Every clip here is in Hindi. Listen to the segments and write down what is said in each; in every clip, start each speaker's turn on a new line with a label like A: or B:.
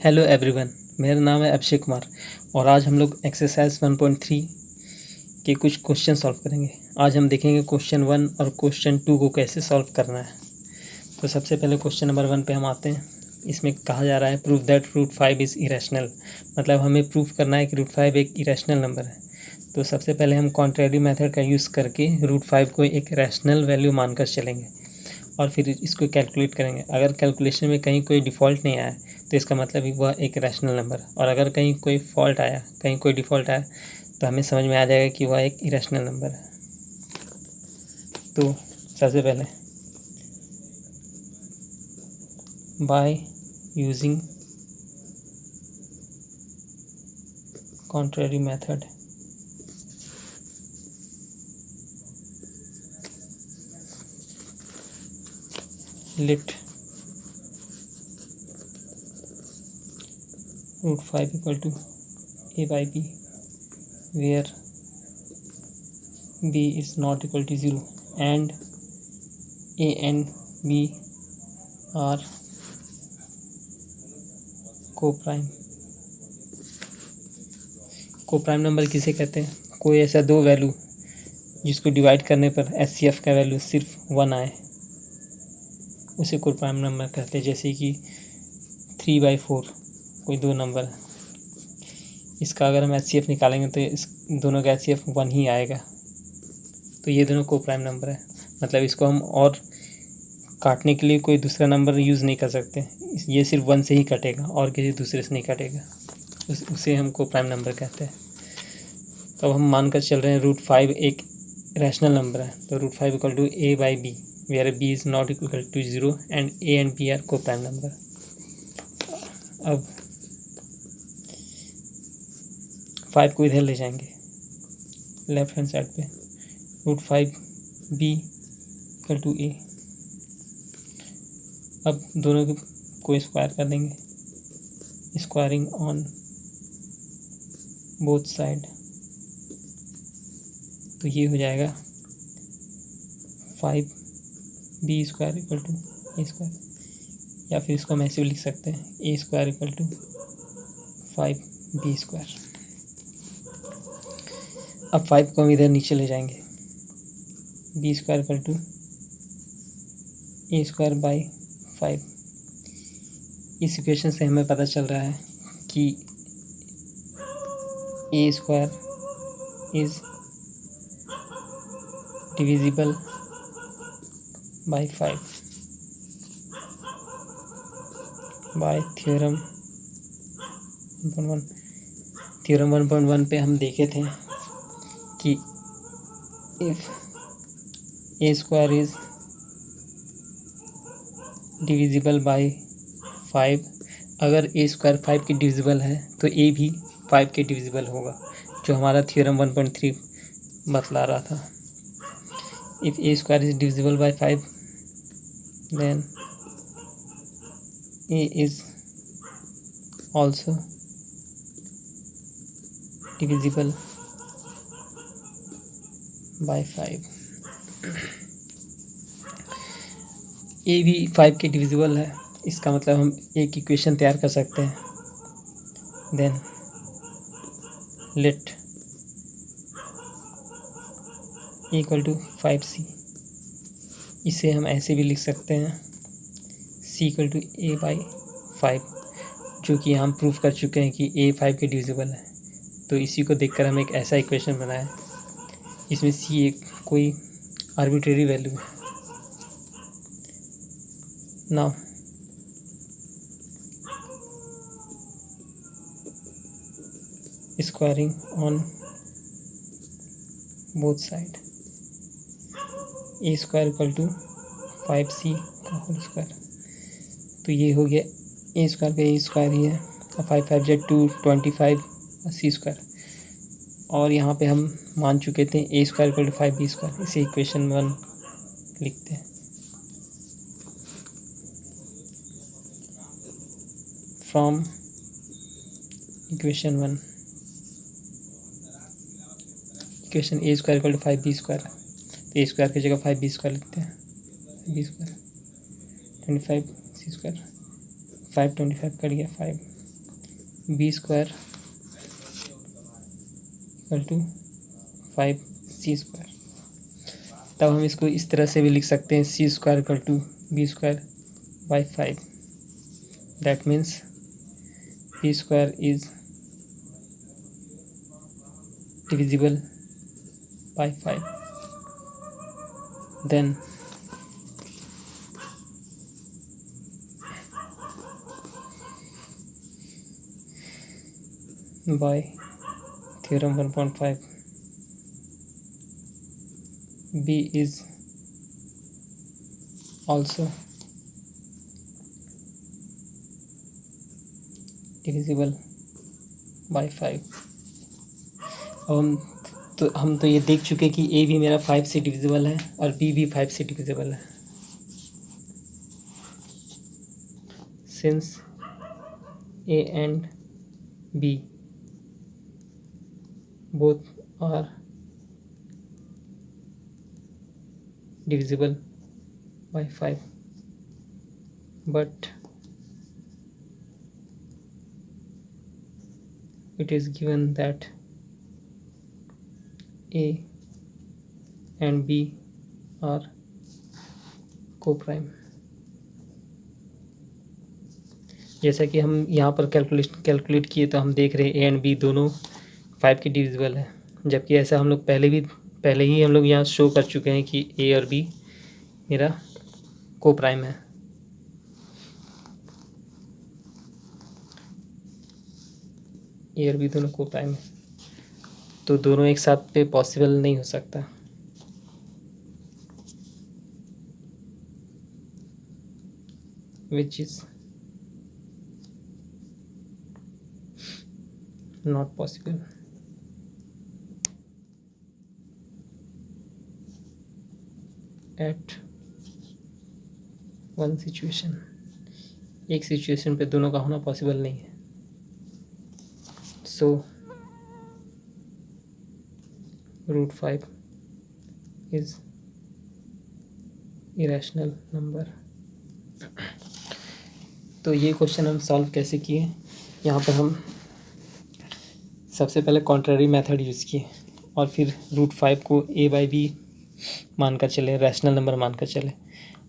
A: हेलो एवरीवन, मेरा नाम है अभिषेक कुमार और आज हम लोग एक्सरसाइज 1.3 के कुछ क्वेश्चन सॉल्व करेंगे। आज हम देखेंगे क्वेश्चन 1 और क्वेश्चन 2 को कैसे सॉल्व करना है। तो सबसे पहले क्वेश्चन नंबर 1 पे हम आते हैं। इसमें कहा जा रहा है prove that root 5 is irrational, मतलब हमें प्रूव करना है कि रूट 5 एक इरेशनल नंबर है। तो सबसे पहले हम कॉन्ट्रेरी मेथड का यूज़ करके रूट 5 को एक रैशनल वैल्यू मानकर चलेंगे और फिर इसको कैलकुलेट करेंगे। अगर कैलकुलेशन में कहीं कोई डिफ़ॉल्ट नहीं आया तो इसका मतलब वह एक रैशनल नंबर, और अगर कहीं कोई फॉल्ट आया, कहीं कोई डिफ़ॉल्ट आया तो हमें समझ में आ जाएगा कि वह एक इरेशनल नंबर है। तो सबसे पहले by using contrary method let root 5 equal to a by b where b is not equal to 0 and a and b are coprime. Coprime number किसे कहते हैं? कोई ऐसा दो वैल्यू जिसको डिवाइड करने पर HCF का वैल्यू सिर्फ 1 आए, उसे कोप्राइम नंबर कहते हैं। जैसे कि 3/4 कोई दो नंबर है, इसका अगर हम HCF निकालेंगे तो इस दोनों का HCF 1 ही आएगा, तो ये दोनों कोप्राइम नंबर है। मतलब इसको हम और काटने के लिए कोई दूसरा नंबर यूज़ नहीं कर सकते, ये सिर्फ 1 से ही कटेगा और किसी दूसरे से नहीं कटेगा, उसे हम कोप्राइम नंबर कहते हैं। तो हम मानकर चल रहे हैं रूट 5 एक रैशनल नंबर है, तो root 5 equal to a by b where b is not equal to 0 and a and b are coprime number. अब 5 को इधर ले जाएंगे लेफ्ट हैंड साइड पे, root 5 b equal to a। अब दोनों को स्क्वायर कर देंगे, स्क्वायरिंग ऑन बोथ साइड, तो ये हो जाएगा 5b square equal to a square, या फिर इसको हम ऐसे भी लिख सकते हैं a square equal to 5b square. अब 5 को हम इधर नीचे ले जाएंगे, b square equal to a square by 5। इस इक्वेशन से हमें पता चल रहा है कि a square is divisible by 5 bye theorem 1.1। Theorem 1.1 पे हम देखे थे कि if a square is divisible by 5, अगर a स्क्वायर 5 के डिविजिबल है तो a भी 5 के डिविजिबल होगा, जो हमारा थ्योरम 1.3 बतला रहा था। If a square is divisible by 5 then a is also divisible by 5। a भी 5 के डिविजिबल है, इसका मतलब हम एक इक्वेशन तैयार कर सकते हैं। Then let equal to 5c, इसे हम ऐसे भी लिख सकते हैं c equal to a by 5, जो कि हम प्रूफ कर चुके हैं कि a 5 के डिविजिबल है। तो इसी को देखकर हम एक ऐसा इक्वेशन बनाए इसमें c एक कोई आर्बिट्रेरी वैल्यू है। Now squaring on both side, a square equal to 5c का होल स्क्वायर, तो ये हो गया a स्क्वायर का a स्क्वायर ही है, 5 5 Z 2 25 c स्क्वायर। और यहाँ पे हम मान चुके थे a square equal to 5b square, इसे इक्वेशन 1 लिखते हैं। From equation 1, equation a square equal to 5b square, तो a स्क्वायर की जगह 5b स्क्वायर लिखते हैं। b square 25 c square, 5 25 cut गया 5 b square equal to 5c square. तब हम इसको इस तरह से भी लिख सकते हैं, c square equal to b square by 5। That means b square is divisible by 5, then by theorem 1.5 b is also divisible by 5। अब हम तो ये देख चुके कि a भी मेरा 5 से डिविजिबल है और b भी 5 से डिविजिबल है। Since a and b both are divisible by 5, but it is given that a and b are co-prime। जैसा कि हम यहाँ पर कैलकुलेट किए तो हम देख रहे हैं ए एंड बी दोनों 5 के डिविजिबल है, जबकि ऐसा हम लोग पहले ही हम लोग यहाँ शो कर चुके हैं कि ए और बी मेरा को प्राइम है। ए और बी दोनों को प्राइम है, तो दोनों एक साथ पे पॉसिबल नहीं हो सकता। Which is not possible at one situation। एक सिचुएशन पे दोनों का होना पॉसिबल नहीं है। So √5 is irrational number. तो ये क्वेश्चन हम सॉल्व कैसे किए, यहाँ पर हम सबसे पहले कॉन्ट्ररी मेथड यूज़ किए और फिर √5 को a/b मानकर चले, रैशनल नंबर मानकर चले,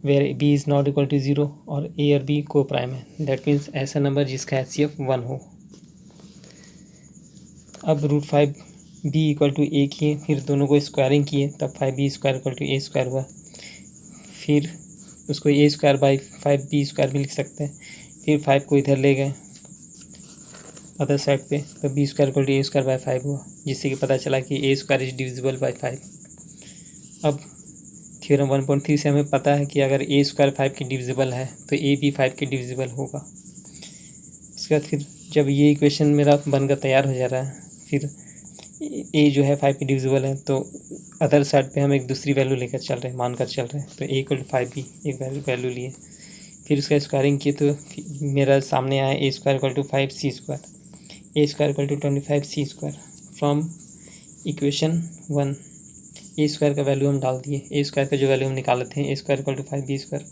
A: where b is not equal to 0 और a और b को प्राइम है। दैट मीन्स ऐसा नंबर जिसका HCF 1 हो। अब √5 b इक्वल टू a किए, फिर दोनों को स्क्वायरिंग किए, तब 5b square equal to a square हुआ। फिर उसको a square by 5b square भी लिख सकते हैं। फिर 5 को इधर ले गए अदर साइड पे, तो b square equal to a square by 5 हुआ, जिससे कि पता चला कि a square is divisible by 5। अब थ्योरम 1.3 से हमें पता है कि अगर ए स्क्वायर 5 के डिविजिबल है तो ए भी 5 के डिविजिबल होगा। उसके बाद फिर जब ये इक्वेशन मेरा बनकर तैयार हो जा रहा है, फिर ए जो है 5 के डिविजिबल है, तो अदर साइड पे हम एक दूसरी वैल्यू लेकर चल रहे हैं, मानकर चल रहे हैं, तो ए इक्वल टू 5 भी एक वैल्यू लिए। फिर उसका स्क्वायरिंग किए तो मेरा सामने आया a square equal to 5c square, a square equal to 25c square. From equation 1 a square का वैल्यू हम डाल दिए, ए स्क्वायर का जो वैल्यू हम निकाले थे a square equal to 5b square,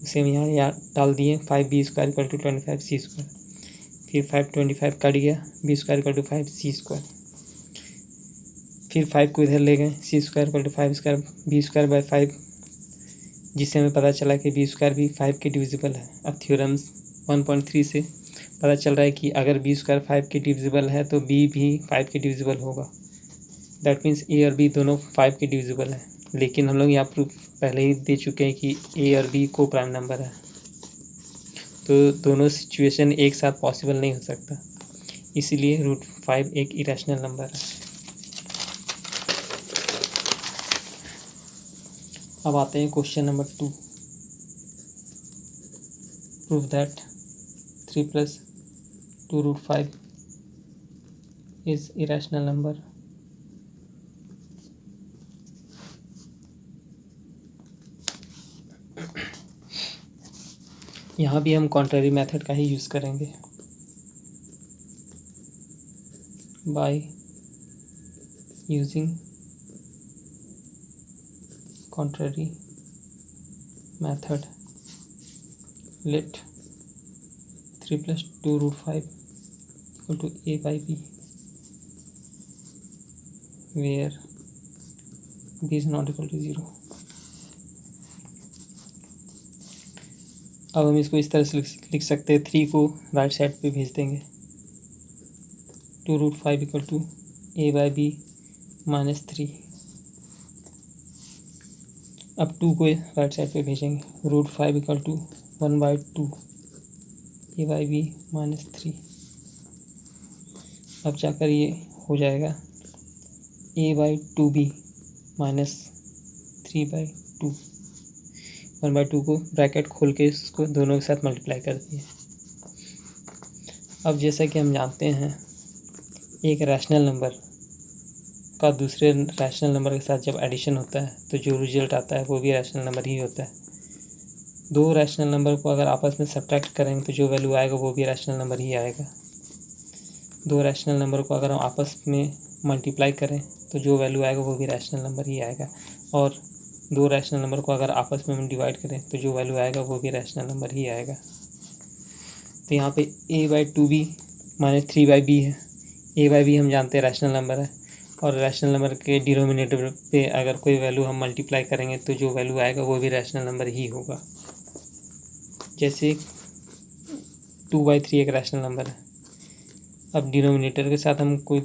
A: उसे हम यहाँ डाल दिए 5b square equal to 25c square. फिर 5 कट गया, b square equal to 5c square. फिर 5 को इधर ले गए, c square equal to 5 square b square by 5, जिससे हमें पता चला कि बी स्क्वायर भी 5 के डिविजिबल है। अब थ्योरम 1.3 से पता चल रहा है कि अगर बी स्क्वायर 5 के डिविजिबल है तो बी भी 5 के डिविजिबल होगा। दैट मीन्स ए और बी दोनों 5 के डिविजिबल है, लेकिन हम लोग यहाँ प्रूफ पहले ही दे चुके हैं कि ए और बी को प्राइम नंबर है, तो दोनों सिचुएशन एक साथ पॉसिबल नहीं हो सकता, इसीलिए √5 एक इरेशनल नंबर है। अब आते हैं question number 2। Proof that 3 + 2√5 is irrational number। यहाँ भी हम कॉन्ट्ररी मेथड का ही यूज़ करेंगे। By using contrary method, let 3 + 2√5 equal to a by b where b is not equal to 0। अब हम इसको इस तरह से लिख सकते हैं, 3 को राइट साइड पे भेज देंगे, 2√5 equal to a by b -3। अब 2 को राइट साइड पे भेजेंगे, √5 equal to 1/2 a by b -3। अब जाकर ये हो जाएगा a/2b -3/2। 1/2 को ब्रैकेट खोल के इसको दोनों के साथ मल्टीप्लाई कर दिए। अब जैसा कि हम जानते हैं, एक रैशनल नंबर का दूसरे रैशनल नंबर के साथ जब एडिशन होता है तो जो रिजल्ट आता है वो भी रैशनल नंबर ही होता है। 2 रैशनल नंबर को अगर आपस में सब्ट्रैक्ट करेंगे तो जो वैल्यू आएगा वो भी रैशनल नंबर ही आएगा। 2 रैशनल नंबर को अगर हम आपस में मल्टीप्लाई करें तो जो वैल्यू आएगा वो भी रैशनल नंबर ही आएगा, और 2 रैशनल नंबर को अगर आपस में हम डिवाइड करें तो जो वैल्यू आएगा वो भी रैशनल नंबर ही आएगा। तो यहाँ पे a/2b -3/b है। a/b हम जानते हैं रैशनल नंबर है, और रैशनल नंबर के डिनोमिनेटर पे अगर कोई वैल्यू हम मल्टीप्लाई करेंगे तो जो वैल्यू आएगा वो भी रैशनल नंबर ही होगा। जैसे 2/3 एक रैशनल नंबर है, अब डिनोमिनेटर के साथ हम कोई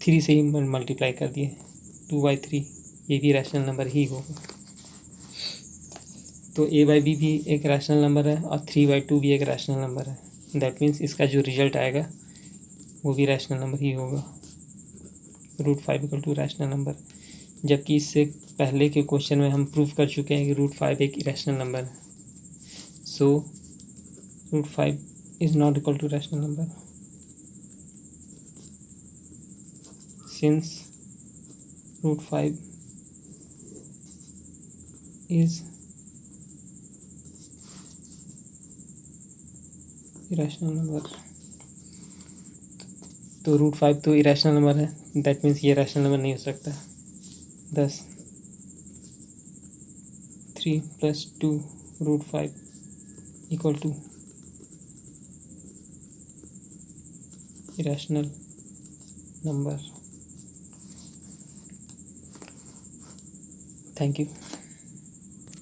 A: 3 से ही मल्टीप्लाई कर दिए, 2/3, ये भी रैशनल नंबर ही होगा। तो a/b भी एक रैशनल नंबर है और 3/2 भी एक रैशनल नंबर है। दैट मीन्स इसका जो रिजल्ट आएगा वो भी रैशनल नंबर ही होगा, √5 इक्वल टू रैशनल नंबर। जबकि इससे पहले के क्वेश्चन में हम प्रूव कर चुके हैं कि √5 एक इरेशनल नंबर है। So √5 is not equal to rational number since √5 is irrational number. तो √5 तो इरेशनल नंबर है, दैट मीन्स ये रैशनल नंबर नहीं हो सकता। thus 3 + 2 √5 इक्वल टू irrational number। Thank you.